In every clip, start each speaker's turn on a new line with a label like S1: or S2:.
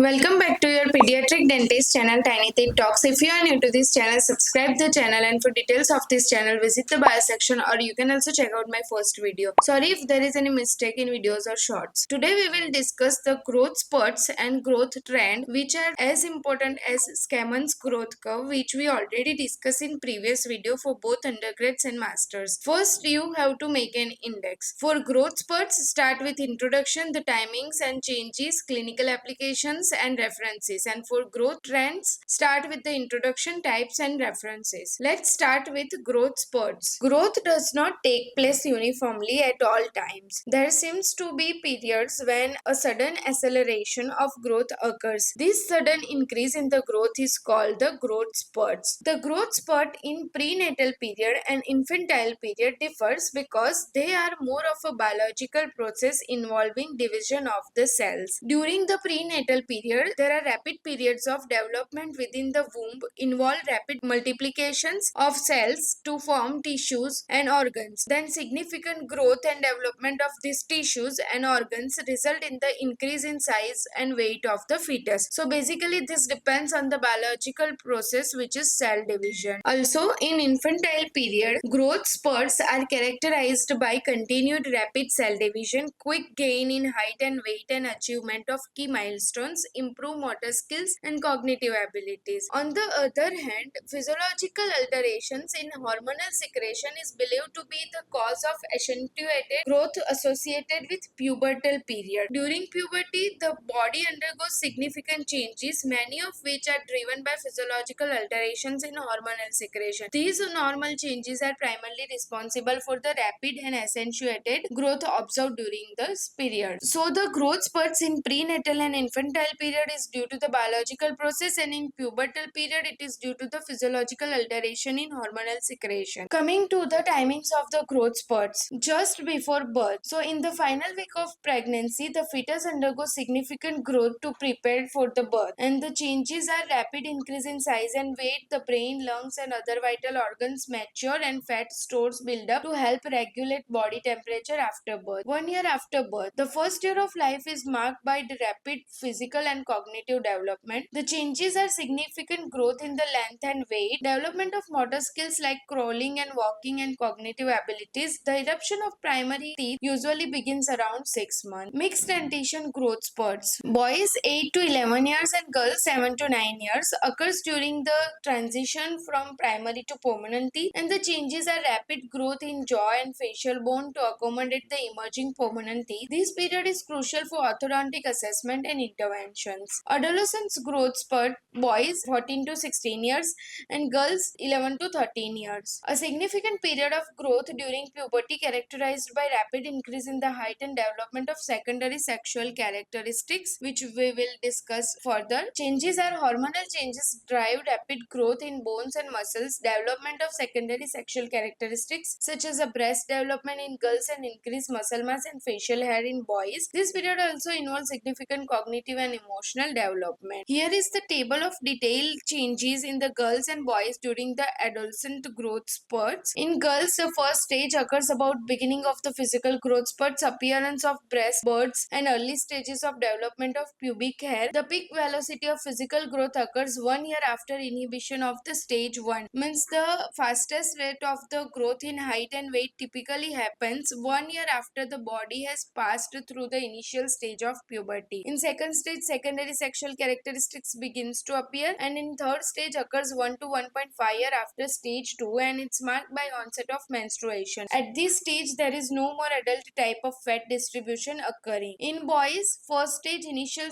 S1: Welcome back to your Pediatric Dentist channel Tiny Tech Talks. If you are new to this channel, subscribe the channel, and for details of this channel, visit the bio section, or you can also check out my first video. Sorry if there is any mistake in videos or shorts. Today we will discuss the growth spurts and growth trend, which are as important as Scammons growth curve, which we already discussed in previous video for both undergrads and masters. First, you have to make an index. For growth spurts, start with introduction, the timings and changes, clinical applications and references, and for growth trends start with the introduction, types and references. Let's start with growth spurts. Growth does not take place uniformly at all times. There seems to be periods when a sudden acceleration of growth occurs. This sudden increase in the growth is called the growth spurts. The growth spurt in prenatal period and infantile period differs because they are more of a biological process involving division of the cells. During the prenatal period, there are rapid periods of development within the womb, involve rapid multiplications of cells to form tissues and organs. Then significant growth and development of these tissues and organs result in the increase in size and weight of the fetus. So basically this depends on the biological process, which is cell division. Also, in infantile period, growth spurts are characterized by continued rapid cell division, quick gain in height and weight, and achievement of key milestones, improve motor skills and cognitive abilities. On the other hand, physiological alterations in hormonal secretion is believed to be the cause of accentuated growth associated with pubertal period. During puberty, the body undergoes significant changes, many of which are driven by physiological alterations in hormonal secretion. These normal changes are primarily responsible for the rapid and accentuated growth observed during this period. So the growth spurts in prenatal and infantile period is due to the biological process, and in pubertal period it is due to the physiological alteration in hormonal secretion. Coming to the timings of the growth spurts, just before birth. So in the final week of pregnancy, the fetus undergoes significant growth to prepare for the birth, and the changes are rapid increase in size and weight. The brain, lungs and other vital organs mature and fat stores build up to help regulate body temperature after birth. 1 year after birth, the first year of life is marked by the rapid physical and cognitive development. The changes are significant growth in the length and weight, development of motor skills like crawling and walking, and cognitive abilities. The eruption of primary teeth usually begins around 6 months. Mixed dentition growth spurts. Boys 8 to 11 years and girls 7 to 9 years occurs during the transition from primary to permanent teeth, and the changes are rapid growth in jaw and facial bone to accommodate the emerging permanent teeth. This period is crucial for orthodontic assessment and interventions. Adolescence growth spurt, boys 14 to 16 years and girls 11 to 13 years. A significant period of growth during puberty characterized by rapid increase in the height and development of secondary sexual characteristics, which we will discuss further. Changes are hormonal changes drive rapid growth in bones and muscles, development of secondary sexual characteristics such as a breast development in girls and increased muscle mass and facial hair in boys. This period also involves significant cognitive and emotional development. Here is the table of detailed changes in the girls and boys during the adolescent growth spurts. In girls, the first stage occurs about beginning of the physical growth spurts, appearance of breast buds and early stages of development of pubic hair. The peak velocity of physical growth occurs 1 year after inhibition of the stage 1. Means the fastest rate of the growth in height and weight typically happens 1 year after the body has passed through the initial stage of puberty. In second stage, secondary sexual characteristics begins to appear, and in third stage occurs 1 to 1.5 year after stage 2, and it's marked by onset of menstruation. At this stage, there is no more adult type of fat distribution occurring. In boys, first stage initial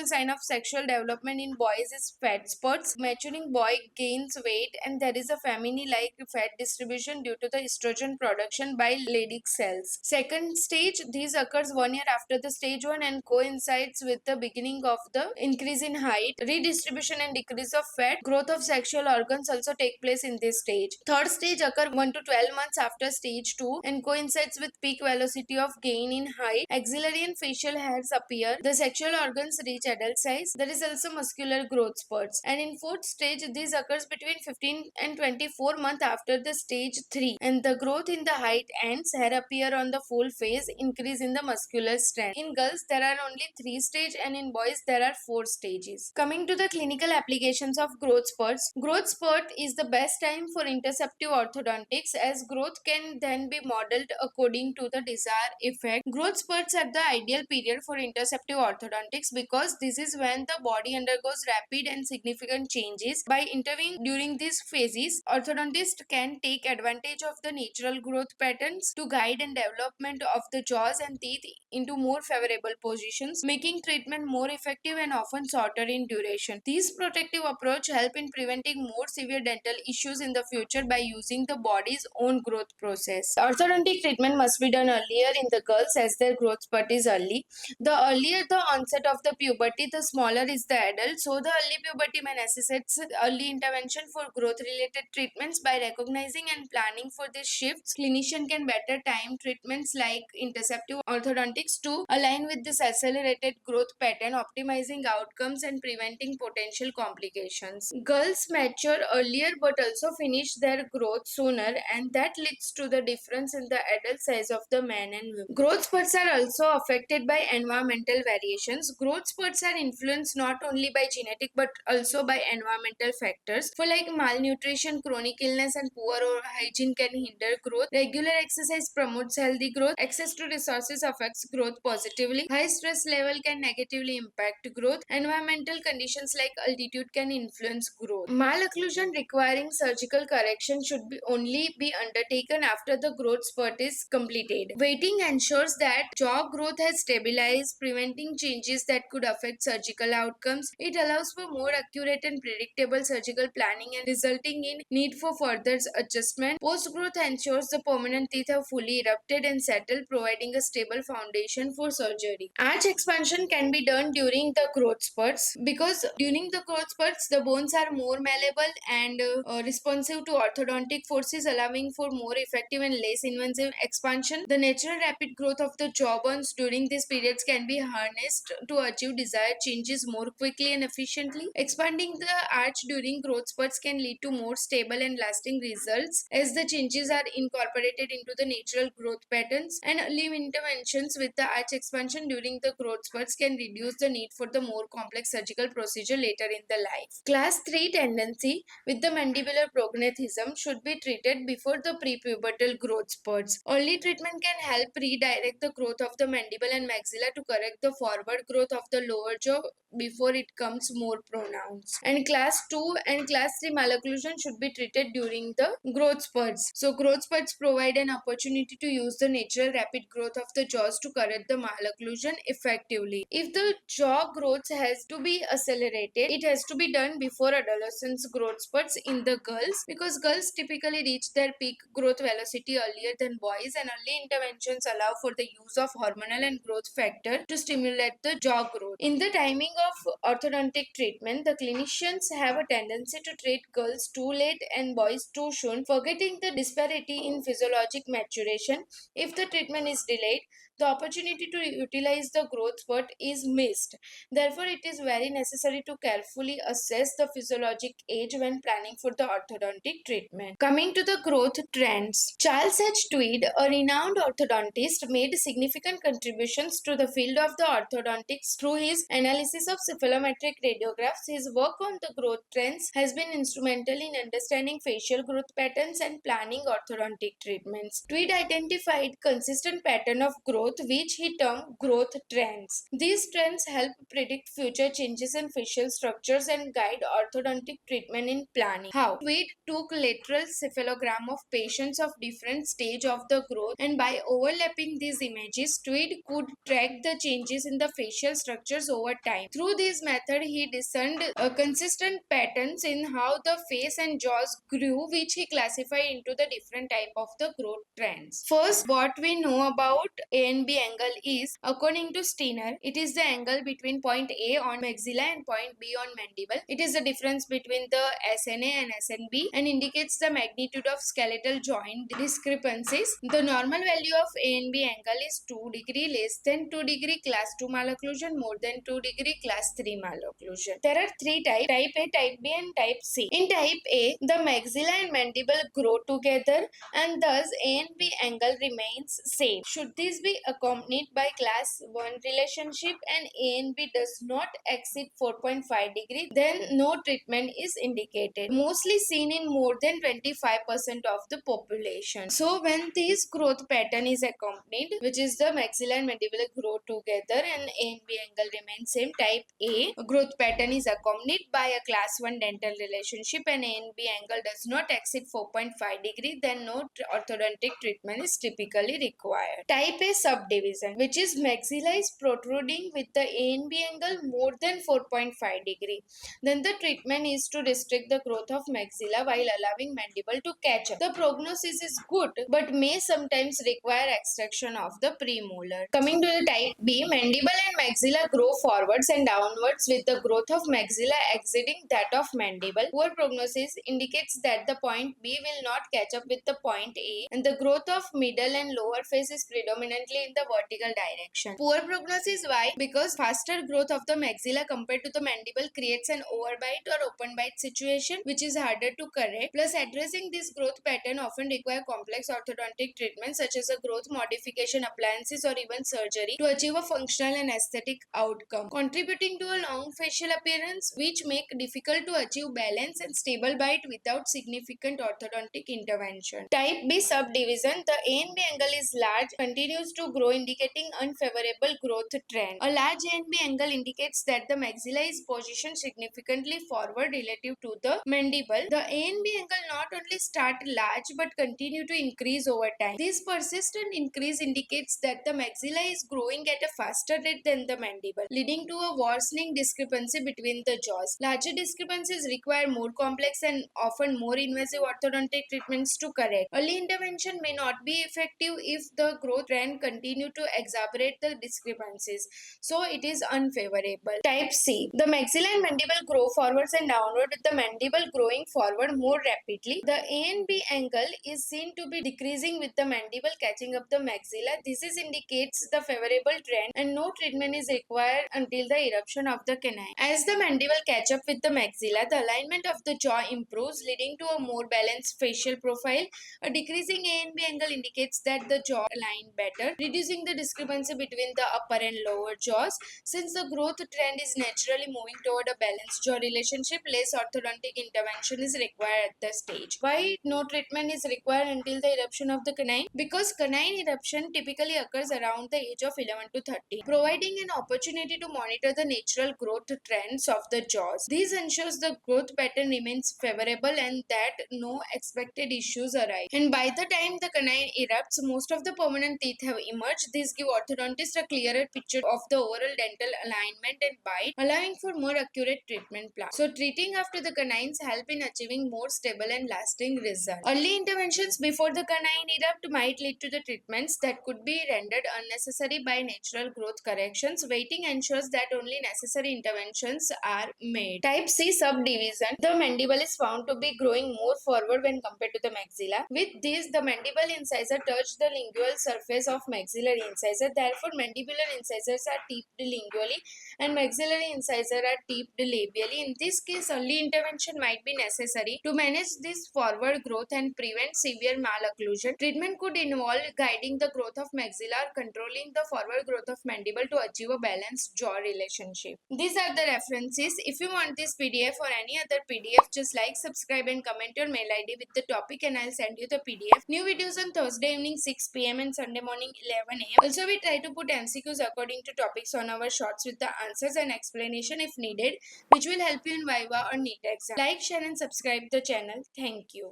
S1: sign of sexual development in boys is fat spurts. Maturing boy gains weight and there is a family-like fat distribution due to the estrogen production by Leydig cells. Second stage, this occurs 1 year after the stage 1 and coincides with the beginning of the increase in height, redistribution and decrease of fat. Growth of sexual organs also take place in this stage. Third stage occurs 1 to 12 months after stage 2 and coincides with peak velocity of gain in height. Axillary and facial hairs appear. The sexual organs reach adult size. There is also muscular growth spurts. And in fourth stage, this occurs between 15 and 24 months after the stage 3. And the growth in the height ends. Hair appear on the full face. Increase in the muscular strength. In girls, there are only 3 stages and in boys there are 4 stages. Coming to the clinical applications of growth spurts. Growth spurt is the best time for interceptive orthodontics as growth can then be modeled according to the desired effect. Growth spurts are the ideal period for interceptive orthodontics because this is when the body undergoes rapid and significant changes. By intervening during these phases, orthodontists can take advantage of the natural growth patterns to guide and development of the jaws and teeth into more favorable positions, making treatment more effective and often shorter in duration. These protective approach help in preventing more severe dental issues in the future by using the body's own growth process. Orthodontic treatment must be done earlier in the girls as their growth spurt is early. The earlier the onset of the puberty, the smaller is the adult. So the early puberty may necessitates early intervention for growth related treatments. By recognizing and planning for these shifts, clinician can better time treatments like interceptive orthodontics to align with this accelerated growth pattern, optimizing outcomes and preventing potential complications. Girls mature earlier but also finish their growth sooner, and that leads to the difference in the adult size of the man and women. Growth spurts are also affected by environmental variations. Growth spurts are influenced not only by genetic but also by environmental factors. For like malnutrition, chronic illness, and poor oral hygiene can hinder growth. Regular exercise promotes healthy growth. Access to resources affects growth positively. High stress level can negatively impact growth. Environmental conditions like altitude can influence growth. Malocclusion requiring surgical correction should only be undertaken after the growth spurt is completed. Waiting ensures that jaw growth has stabilized, preventing changes that could affect surgical outcomes. It allows for more accurate and predictable surgical planning and resulting in need for further adjustment. Post-growth ensures the permanent teeth have fully erupted and settled, providing a stable foundation for surgery. Arch expansion can be done during the growth spurts because during the growth spurts the bones are more malleable and responsive to orthodontic forces, allowing for more effective and less invasive expansion. The natural rapid growth of the jaw bones during these periods can be harnessed to achieve desired changes more quickly and efficiently. Expanding the arch during growth spurts can lead to more stable and lasting results as the changes are incorporated into the natural growth patterns, and early interventions with the arch expansion during the growth spurts can reduce the need for the more complex surgical procedure later in the life. Class 3 tendency with the mandibular prognathism should be treated before the prepubertal growth spurts. Early treatment can help redirect the growth of the mandible and maxilla to correct the forward growth of the lower jaw before it comes more pronounced. And class 2 and class 3 malocclusion should be treated during the growth spurts. So growth spurts provide an opportunity to use the natural rapid growth of the jaws to correct the malocclusion effectively. If the jaw growth has to be accelerated, it has to be done before adolescence growth spurts in the girls because girls typically reach their peak growth velocity earlier than boys, and early interventions allow for the use of hormonal and growth factor to stimulate the jaw growth. In the timing of orthodontic treatment, the clinicians have a tendency to treat girls too late and boys too soon, forgetting the disparity in physiologic maturation. If the treatment is delayed, the opportunity to utilize the growth spurt is missed. Therefore, it is very necessary to carefully assess the physiologic age when planning for the orthodontic treatment. Coming to the growth trends, Charles H. Tweed, a renowned orthodontist, made significant contributions to the field of the orthodontics through his analysis of cephalometric radiographs. His work on the growth trends has been instrumental in understanding facial growth patterns and planning orthodontic treatments. Tweed identified consistent pattern of growth which he termed growth trends. These trends help predict future changes in facial structures and guide orthodontic treatment in planning. How? Tweed took lateral cephalogram of patients of different stage of the growth, and by overlapping these images, Tweed could track the changes in the facial structures over time. Through this method, he discerned consistent patterns in how the face and jaws grew, which he classified into the different type of the growth trends. First, what we know about A and B angle is, according to Steiner, it is the angle between point A on maxilla and point B on mandible. It is the difference between the SNA and SNB and indicates the magnitude of skeletal joint discrepancies. The normal value of A and B angle is 2 degree less than 2 degree class 2 malocclusion, more than 2 degree class 3 malocclusion. There are three types: type A, type B and type C. In type A, the maxilla and mandible grow together and thus A and B angle remains same. Should this be accompanied by class 1 relationship and A and B does not exceed 4.5 degree, then no treatment is indicated. Mostly seen in more than 25% of the population. So when this growth pattern is accompanied, which is the maxilla and mandibular grow together and A and B angle remains same, type A growth pattern is accompanied by a class 1 dental relationship and A and B angle does not exceed 4.5 degree, then no orthodontic treatment is typically required. Type A subdivision, which is maxilla is protruding with the A and B angle more than 4.5 degree, then the treatment is to restrict the growth of maxilla while allowing mandible to catch up. The prognosis is good but may sometimes require extraction of the premolar. Coming to the type B, mandible and maxilla grow forwards and downwards with the growth of maxilla exceeding that of mandible. Poor prognosis indicates that the point B will not catch up with the point A and the growth of middle and lower face is predominantly in the vertical direction. Poor prognosis why? Because faster growth of the maxilla compared to the mandible creates an overbite or open bite situation which is harder to correct. Plus, addressing this growth pattern often require complex orthodontic treatments such as a growth modification appliances or even surgery to achieve a functional and aesthetic outcome, contributing to a long facial appearance which make difficult to achieve balance and stable bite without significant orthodontic intervention. Type B subdivision, the A and B angle is large, continues to grow indicating unfavorable growth trend. A large A and B angle indicates that the maxilla is positioned significantly forward relative to the mandible. The A and B angle not only start large but continue to increase over time. This persistent increase indicates that the maxilla is growing at a faster rate than the mandible, leading to a worsening discrepancy between the jaws. Larger discrepancies require more complex and often more invasive orthodontic treatments to correct. Early intervention may not be effective if the growth trend continue to exacerbate the discrepancies, so it is unfavorable. Type C, the maxilla and mandible grow forwards and downward with the mandible growing forward more rapidly. The A and B angle is seen to be decreasing with the mandible catching up the maxilla. This indicates the favorable trend and no treatment is required until the eruption of the canine. As the mandible catch up with the maxilla, the alignment of the jaw improves, leading to a more balanced facial profile. A decreasing A and B angle indicates that the jaw align better, reducing the discrepancy between the upper and lower jaws. Since the growth trend is naturally moving toward a balanced jaw relationship, less orthodontic intervention is required at the stage. Why no treatment is required until the eruption of the canine? Because canine eruption typically occurs around the age of 11 to 13, providing an opportunity to monitor the natural growth trends of the jaws. This ensures the growth pattern remains favorable and that no expected issues arise. And by the time the canine erupts, most of the permanent teeth have emerged. This gives orthodontists a clearer picture of the overall dental alignment and bite, allowing for more accurate treatment plan. So treating after the canines help in achieving more stable and lasting results. Early interventions before the canine erupt might lead to the treatments that could be rendered unnecessary by natural growth corrections. Waiting ensures that only necessary interventions are made. Type C subdivision, the mandible is found to be growing more forward when compared to the maxilla. With this, the mandible incisor touch the lingual surface of maxillary incisor. Therefore, mandibular incisors are tipped lingually and maxillary incisors are tipped labially. In this case, early intervention might be necessary to manage this forward growth and prevent severe malocclusion. Treatment could involve guiding the growth of maxilla or controlling the forward growth of mandible to achieve a balanced jaw relationship. These are the references. If you want this PDF or any other PDF, just like, subscribe and comment your mail ID with the topic and I'll send you the PDF. New videos on Thursday evening 6 p.m. and Sunday morning 11 a.m. Also, we try to put MCQs according to topics on our shorts with the answers and explanation if needed, which will help you in Viva or NEET exam. Like, share and subscribe the channel. Thank you.